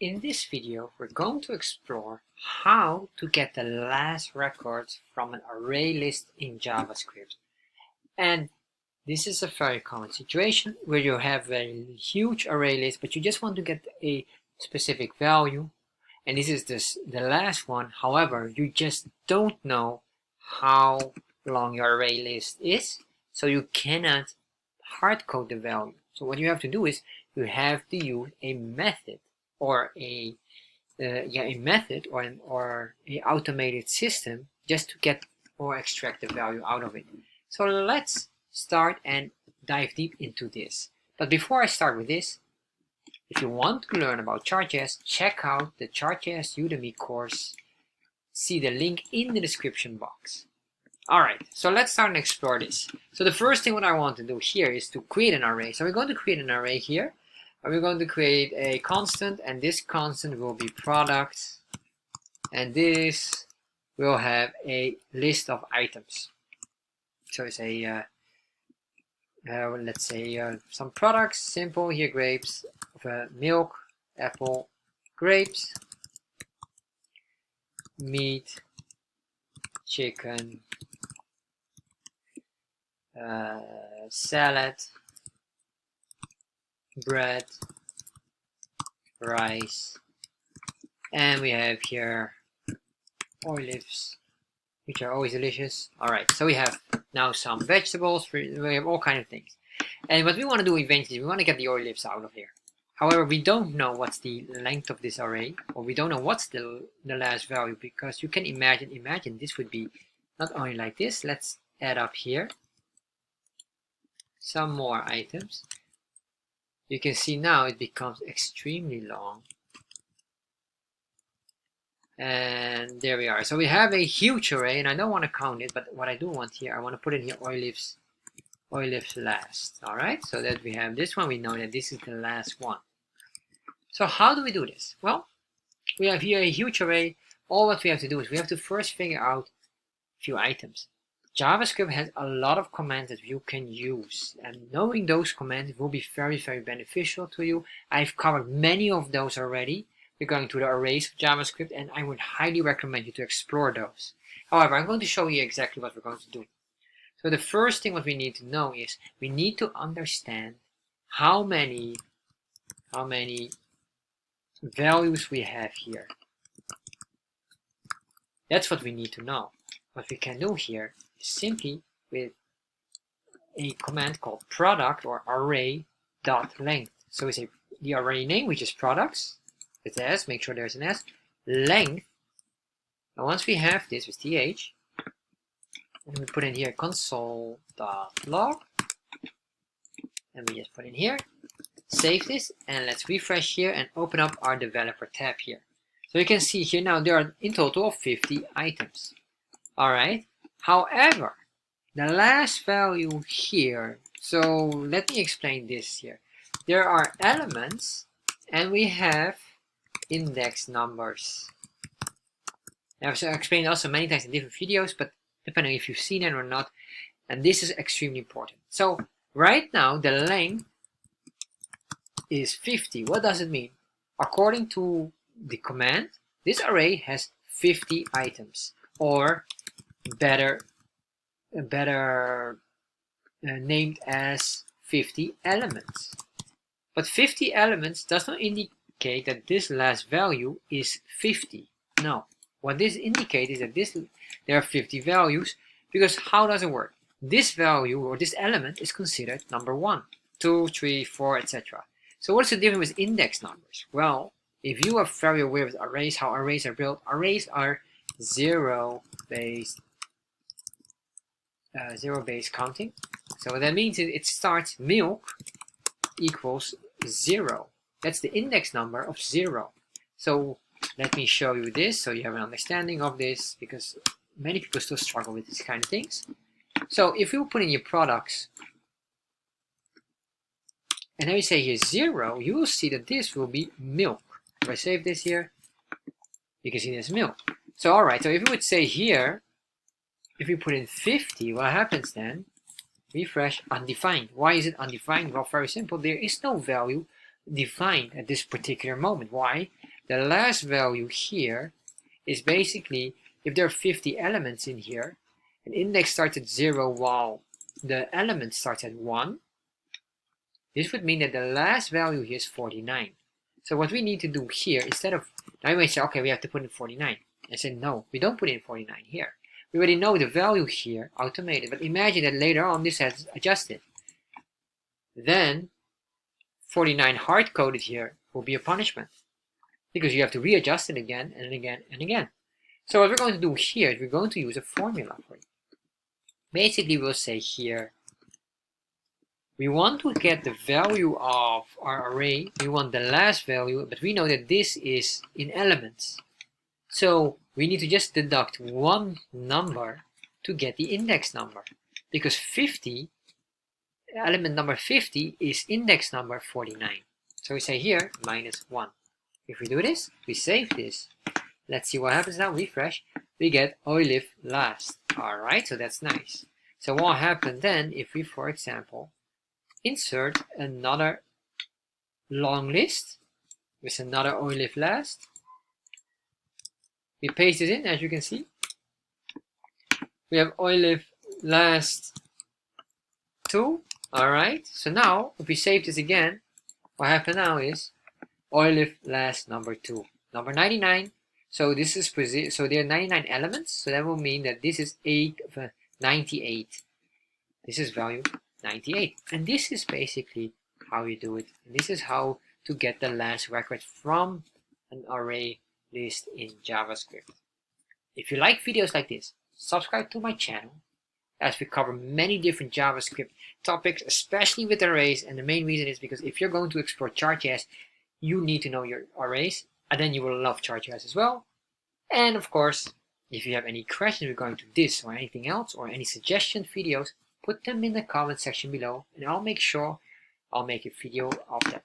In this video, we're going to explore how to get the last record from an array list in JavaScript. And this is a very common situation where you have a huge array list, but you just want to get a specific value. And this is the last one. However, you just don't know how long your array list is, so you cannot hard code the value. So what you have to do is you have to use a method or a method or an automated system just to get or extract the value out of it. So let's start and dive deep into this. But before I start with this, if you want to learn about Chart.JS, check out the Chart.JS Udemy course. See the link in the description box. Alright, so let's start and explore this. So the first thing what I want to do here is to create an array. So we're going to create an array here. And we're going to create a constant, and this constant will be product, and this will have a list of items. So it's a let's say some products, simple here, grapes, milk, apple, grapes, meat, chicken, salad, bread, rice, and we have here olives, which are always delicious. Alright, so we have now some vegetables, we have all kinds of things. And what we want to do eventually, we want to get the olives out of here. However, we don't know what's the length of this array, or we don't know what's the last value, because you can imagine this would be not only like this. Let's add up here some more items. You can see now it becomes extremely long. And there we are. So we have a huge array, and I don't want to count it, but what I do want here, I want to put in here olives last. Alright, so that we have this one, we know that this is the last one. So how do we do this? Well, we have here a huge array. All what we have to do is we have to first figure out a few items. JavaScript has a lot of commands that you can use, and knowing those commands will be very, very beneficial to you. I've covered many of those already. We're going to the arrays of JavaScript, and I would highly recommend you to explore those. However, I'm going to show you exactly what we're going to do. So the first thing what we need to know is we need to understand how many values we have here. That's what we need to know. What we can do here is simply with a command called product or array.length. So we say the array name, which is products, with S, make sure there's an S, length. And once we have this with th, and we put in here console.log, and we just put in here, save this, and let's refresh here and open up our developer tab here. So you can see here now there are in total of 50 items. Alright, however, the last value here, so let me explain this here. There are elements and we have index numbers. I've explained also many times in different videos, but depending if you've seen it or not, and this is extremely important. So right now the length is 50. What does it mean? According to the command, this array has 50 items, or better named as 50 elements. But 50 elements does not indicate that this last value is 50. No, what this indicates is that there are 50 values, because how does it work? This value or this element is considered number 1, 2, 3, 4, etc. So what's the difference with index numbers? Well, if you are very aware with arrays, how arrays are built, arrays are zero-based counting. So what that means is it starts milk equals 0. That's the index number of 0. So let me show you this so you have an understanding of this, because many people still struggle with these kind of things. So if you put in your products, and then we say here 0, you will see that this will be milk. If I save this here, you can see this milk. So alright, so if you would say here, if we put in 50, what happens then? Refresh, undefined. Why is it undefined? Well, very simple. There is no value defined at this particular moment. Why? The last value here is basically, if there are 50 elements in here, an index starts at 0 while the element starts at 1, this would mean that the last value here is 49. So what we need to do here, instead of, now you may say, okay, we have to put in 49. I said, no, we don't put in 49 here. We already know the value here, automated, but imagine that later on this has adjusted. Then 49 hard-coded here will be a punishment, because you have to readjust it again and again and again. So what we're going to do here is we're going to use a formula for it. Basically, we'll say here, we want to get the value of our array, we want the last value, but we know that this is in elements. So we need to just deduct one number to get the index number, because 50, element number 50 is index number 49. So we say here, minus 1. If we do this, we save this. Let's see what happens now, refresh. We get olive last. Alright, so that's nice. So what happened then if we, for example, insert another long list with another olive last. We paste it in, as you can see. We have olive last 2. Alright, so now if we save this again, what happened now is olive last number 2, number 99. So this is so there are 99 elements, so that will mean that this is 98. This is value 98, and this is basically how you do it. And this is how to get the last record from an array list in JavaScript. If you like videos like this, subscribe to my channel, as we cover many different JavaScript topics, especially with arrays. And the main reason is because if you're going to explore Chart.JS, you need to know your arrays, and then you will love Chart.JS as well. And of course, if you have any questions regarding to this or anything else, or any suggestion videos, put them in the comment section below, and I'll make sure I'll make a video of that.